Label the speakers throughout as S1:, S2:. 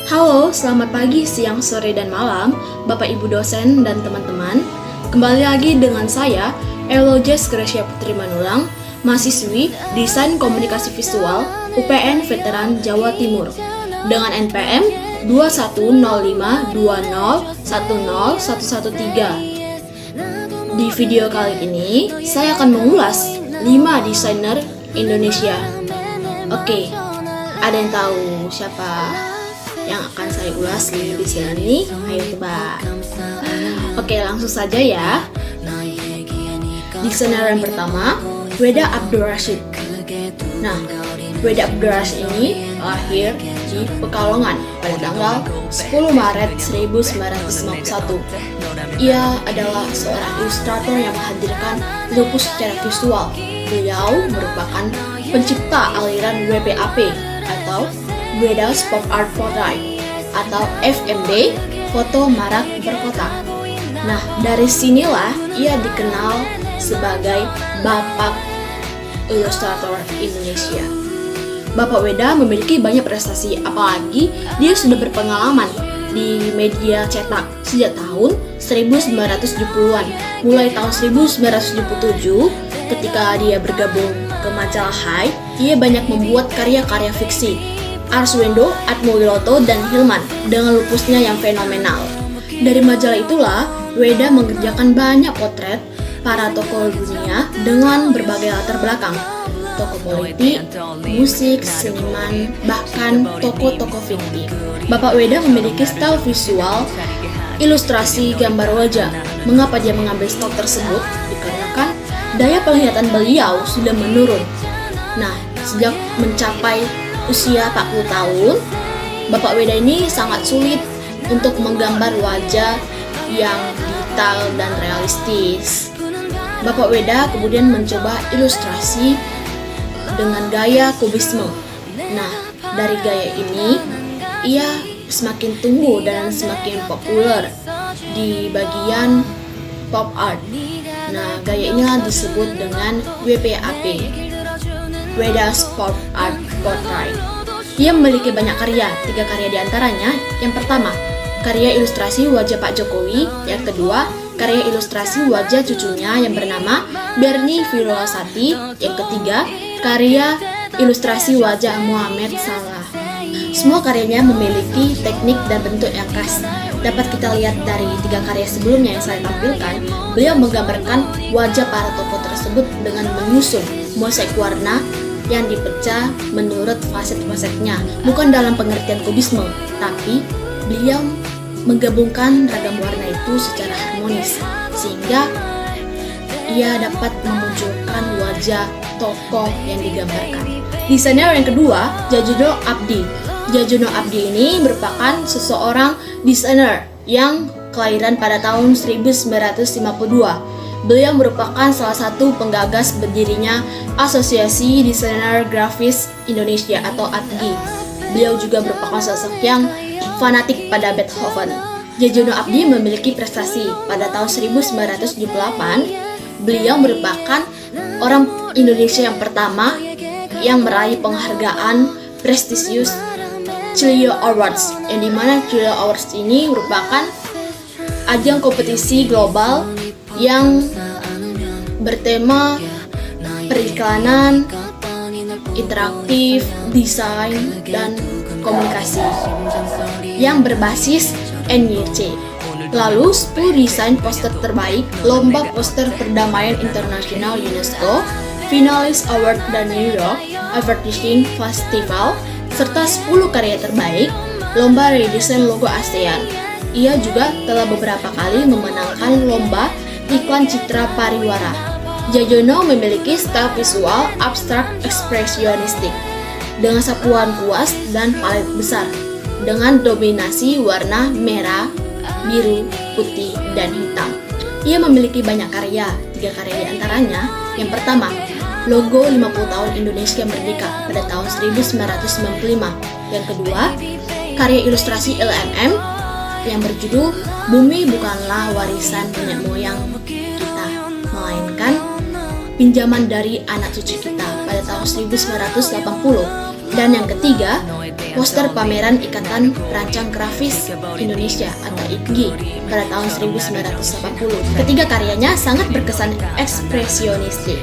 S1: Halo, selamat pagi, siang, sore, dan malam, Bapak Ibu dosen dan teman-teman. Kembali lagi dengan saya, Elojes Gracia Putri Manulang, mahasiswi Desain Komunikasi Visual UPN Veteran Jawa Timur, dengan NPM 210520101113. Di video kali ini, saya akan mengulas 5 desainer Indonesia. Oke, ada yang tahu siapa yang akan saya ulas di sini? Ayo tebak. Oke, langsung saja ya. Desainer yang pertama, Weda Abdul Rashid. Nah, Weda Abdul Rashid ini lahir di Pekalongan pada tanggal 10 Maret 1951. Ia adalah seorang ilustrator yang menghadirkan lupus secara visual. Beliau merupakan pencipta aliran WPAP atau Weda's Pop Art Portrait atau FMB, foto marak berkotak. Nah, dari sinilah ia dikenal sebagai Bapak Ilustrator Indonesia. Bapak Weda memiliki banyak prestasi, apalagi dia sudah berpengalaman di media cetak sejak tahun 1970-an. Mulai tahun 1977, ketika dia bergabung ke majalah Hai, ia banyak membuat karya-karya fiksi. Arswendo, Atmowiloto, dan Hilman dengan lupusnya yang fenomenal. Dari majalah itulah, Weda mengerjakan banyak potret para tokoh dunia dengan berbagai latar belakang. Tokoh politik, musik, seniman, bahkan tokoh-tokoh fiktif. Bapak Weda memiliki style visual, ilustrasi, gambar wajah. Mengapa dia mengambil style tersebut? Dikarenakan daya penglihatan beliau sudah menurun. Nah, sejak mencapai usia 40 tahun, Bapak Weda ini sangat sulit untuk menggambar wajah yang detail dan realistis. Bapak Weda kemudian mencoba ilustrasi dengan gaya kubisme. Nah, dari gaya ini, ia semakin tumbuh dan semakin populer di bagian pop art. Nah, gaya inilah disebut dengan WPAP, Weda's Pop Art Portrait. Ia memiliki banyak karya, 3 karya diantaranya. Yang pertama, karya ilustrasi wajah Pak Jokowi. Yang kedua, karya ilustrasi wajah cucunya yang bernama Bernie Firolsati. Yang ketiga, karya ilustrasi wajah Muhammad Salah. Semua karyanya memiliki teknik dan bentuk yang khas. Dapat kita lihat dari 3 karya sebelumnya yang saya tampilkan, beliau menggambarkan wajah para tokoh tersebut dengan menyusun mosaik warna yang dipecah menurut faset-fasetnya, bukan dalam pengertian kubisme, tapi beliau menggabungkan ragam warna itu secara harmonis, sehingga ia dapat memunculkan wajah tokoh yang digambarkan. Desainer yang kedua, Djadjono Abdi. Djadjono Abdi ini merupakan seseorang desainer yang kelahiran pada tahun 1952. Beliau merupakan salah satu penggagas berdirinya Asosiasi Desainer Grafis Indonesia atau ADGI. Beliau juga merupakan sosok yang fanatik pada Beethoven. Djadjono Abdi memiliki prestasi. Pada tahun 1978, beliau merupakan orang Indonesia yang pertama yang meraih penghargaan prestisius Clio Awards, yang dimana Clio Awards ini merupakan ajang kompetisi global yang bertema periklanan, interaktif, desain, dan komunikasi yang berbasis NYC. Lalu 10 desain poster terbaik Lomba Poster Perdamaian Internasional UNESCO, Finalis Award dan New York Advertising Festival, serta 10 karya terbaik Lomba Redesign Logo ASEAN. Ia juga telah beberapa kali memenangkan lomba iklan citra pariwara. Djadjono memiliki style visual abstrak ekspresionistik dengan sapuan kuas dan palet besar dengan dominasi warna merah, biru, putih, dan hitam. Ia memiliki banyak karya, 3 karya diantaranya. Yang pertama, logo 50 tahun Indonesia Merdeka pada tahun 1995. Yang kedua, karya ilustrasi LMM yang berjudul Bumi Bukanlah Warisan Nenek Moyang Kita, melainkan pinjaman dari anak cucu kita pada tahun 1980. Dan yang ketiga, poster pameran Ikatan Perancang Grafis Indonesia atau IPGI pada tahun 1980. Ketiga karyanya sangat berkesan ekspresionistik.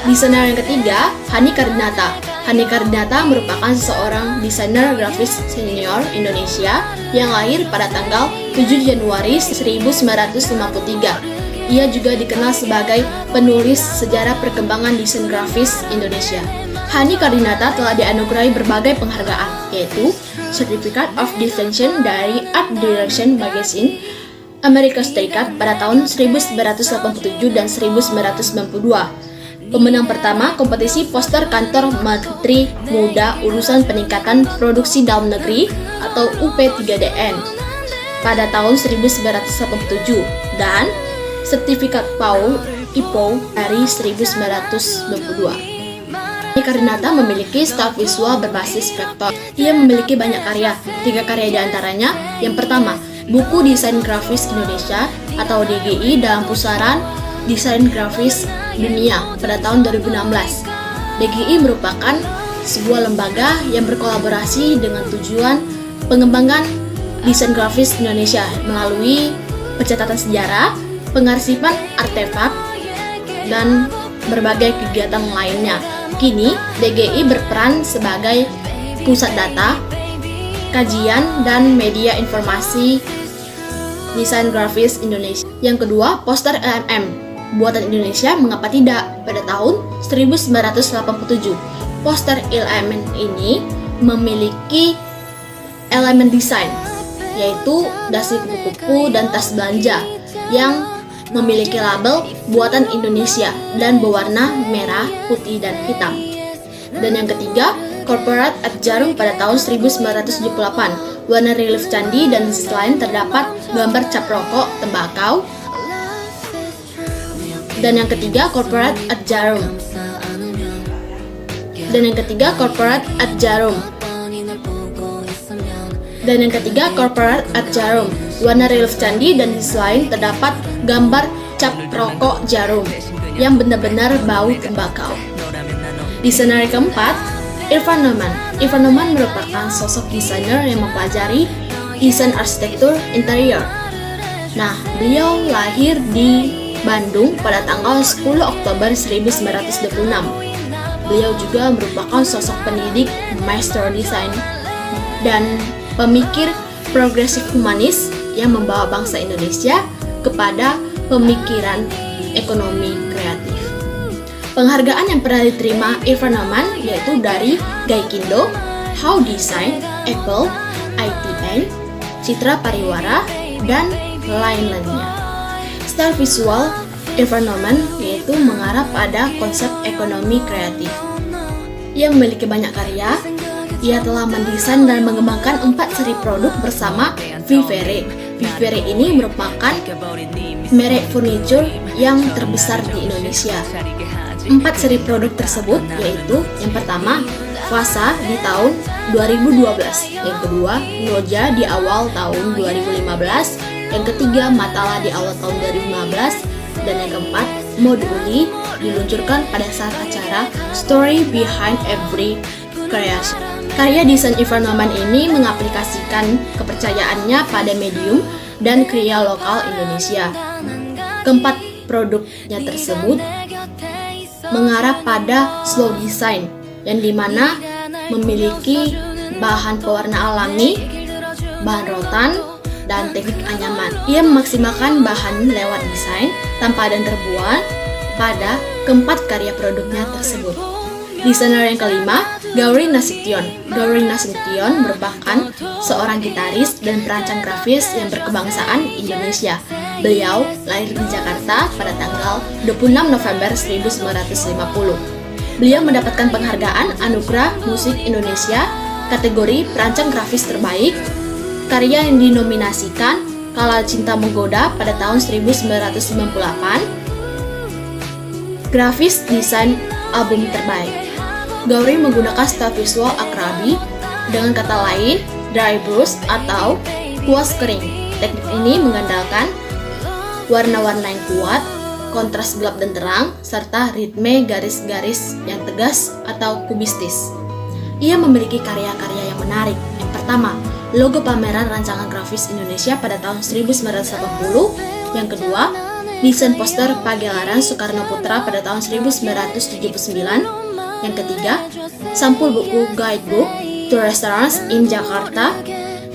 S1: Desainer yang ketiga, Hani Kardinata. Hani Kardinata merupakan seorang desainer grafis senior Indonesia yang lahir pada tanggal 7 Januari 1953. Ia juga dikenal sebagai penulis sejarah perkembangan desain grafis Indonesia. Hani Kardinata telah dianugerahi berbagai penghargaan, yaitu Certificate of Distinction dari Art Direction Magazine Amerika Serikat pada tahun 1987 dan 1992. Pemenang pertama kompetisi poster kantor Menteri Muda Urusan Peningkatan Produksi Dalam Negeri atau UP3DN pada tahun 1987 dan sertifikat Paul IPO dari 1992. Kardinata memiliki style visual berbasis vektor. Ia memiliki banyak karya, 3 karya diantaranya. Yang pertama, buku Desain Grafis Indonesia atau DGI dalam pusaran Desain Grafis Dunia pada tahun 2016. DGI merupakan sebuah lembaga yang berkolaborasi dengan tujuan pengembangan desain grafis Indonesia melalui pencatatan sejarah, pengarsipan artefak, dan berbagai kegiatan lainnya. Kini, DGI berperan sebagai pusat data, kajian, dan media informasi desain grafis Indonesia. Yang kedua, poster LMM buatan Indonesia mengapa tidak pada tahun 1987. Poster LMM ini memiliki elemen desain, yaitu dasi kupu-kupu dan tas belanja yang memiliki label buatan Indonesia dan berwarna merah, putih, dan hitam. Dan yang ketiga, Corporate at Jarum pada tahun 1978. Warna relief candi dan selain terdapat gambar cap rokok, tembakau. Dan yang ketiga, Corporate at Jarum. Dan yang ketiga, Corporate at Jarum. Dan yang ketiga, Corporate at Jarum. Warna relief candi dan di selain terdapat gambar cap rokok jarum yang benar-benar bau tembakau. Desainer yang keempat, Irfan Noman. Irfan Noman merupakan sosok desainer yang mempelajari desain arsitektur interior. Nah, beliau lahir di Bandung pada tanggal 10 Oktober 1926. Beliau juga merupakan sosok pendidik, master desain, dan pemikir progresif humanis yang membawa bangsa Indonesia kepada pemikiran ekonomi kreatif. Penghargaan yang pernah diterima Irfan Noman yaitu dari Gaikindo, How Design, Apple, IT Bank, Citra Pariwara, dan lain-lainnya. Style visual Irfan Noman yaitu mengarah pada konsep ekonomi kreatif. Ia memiliki banyak karya. Ia telah mendesain dan mengembangkan 4 seri produk bersama Vivere. Vivere ini merupakan merek furniture yang terbesar di Indonesia. 4 seri produk tersebut yaitu yang pertama, Vasa di tahun 2012, yang kedua, Noja di awal tahun 2015, yang ketiga, Matala di awal tahun 2015, dan yang keempat, Moduli diluncurkan pada saat acara Story Behind Every Creation. Karya desain Irfan Noman ini mengaplikasikan kepercayaannya pada medium dan kriya lokal Indonesia. Keempat produknya tersebut mengarah pada slow design, yang dimana memiliki bahan pewarna alami, bahan rotan, dan teknik anyaman. Ia memaksimalkan bahan lewat desain tanpa dan terbuat pada keempat karya produknya tersebut. Desainer yang kelima, Gauri Nasution. Gauri Nasution merupakan seorang gitaris dan perancang grafis yang berkebangsaan Indonesia. Beliau lahir di Jakarta pada tanggal 26 November 1950. Beliau mendapatkan penghargaan Anugerah Musik Indonesia kategori perancang grafis terbaik. Karya yang dinominasikan Kala Cinta Menggoda pada tahun 1998. Grafis desain album terbaik. Gauri menggunakan style visual akrabi, dengan kata lain, dry brush atau kuas kering. Teknik ini mengandalkan warna-warna yang kuat, kontras gelap dan terang, serta ritme garis-garis yang tegas atau kubistis. Ia memiliki karya-karya yang menarik. Yang pertama, logo pameran rancangan grafis Indonesia pada tahun 1980. Yang kedua, desain poster pagelaran Soekarno Putra pada tahun 1979. Yang ketiga, sampul buku guidebook to restaurants in Jakarta.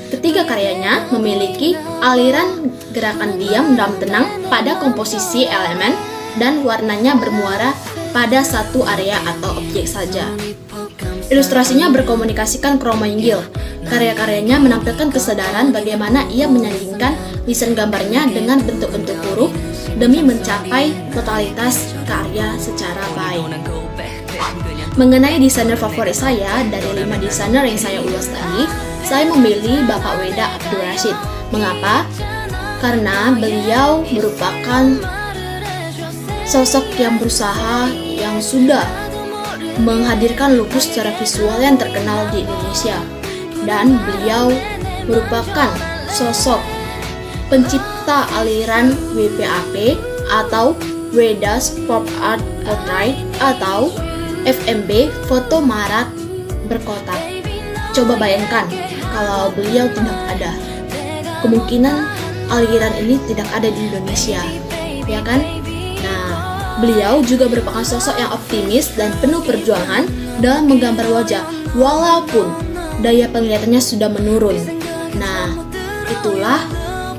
S1: Ketiga karyanya memiliki aliran gerakan diam dan tenang pada komposisi elemen dan warnanya bermuara pada satu area atau objek saja. Ilustrasinya berkomunikasikan kromoinggil. Karya-karyanya menampilkan kesadaran bagaimana ia menyandingkan desain gambarnya dengan bentuk-bentuk huruf demi mencapai totalitas karya secara baik. Mengenai desainer favorit saya, dari 5 desainer yang saya ulas tadi, saya memilih Bapak Weda Abdul Rashid. Mengapa? Karena beliau merupakan sosok yang berusaha yang sudah menghadirkan lukis secara visual yang terkenal di Indonesia, dan beliau merupakan sosok pencipta aliran WPAP atau Vedas Pop Art Portrait atau FMB, foto marat berkotak. Coba bayangkan kalau beliau tidak ada, kemungkinan aliran ini tidak ada di Indonesia, ya kan? Beliau juga merupakan sosok yang optimis dan penuh perjuangan dalam menggambar wajah, walaupun daya penglihatannya sudah menurun. Nah, itulah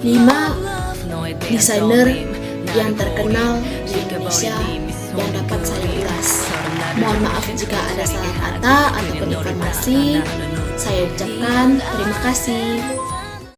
S1: 5 desainer yang terkenal di Indonesia yang dapat saya ulas. Mohon maaf jika ada salah kata ataupun informasi. Saya ucapkan terima kasih.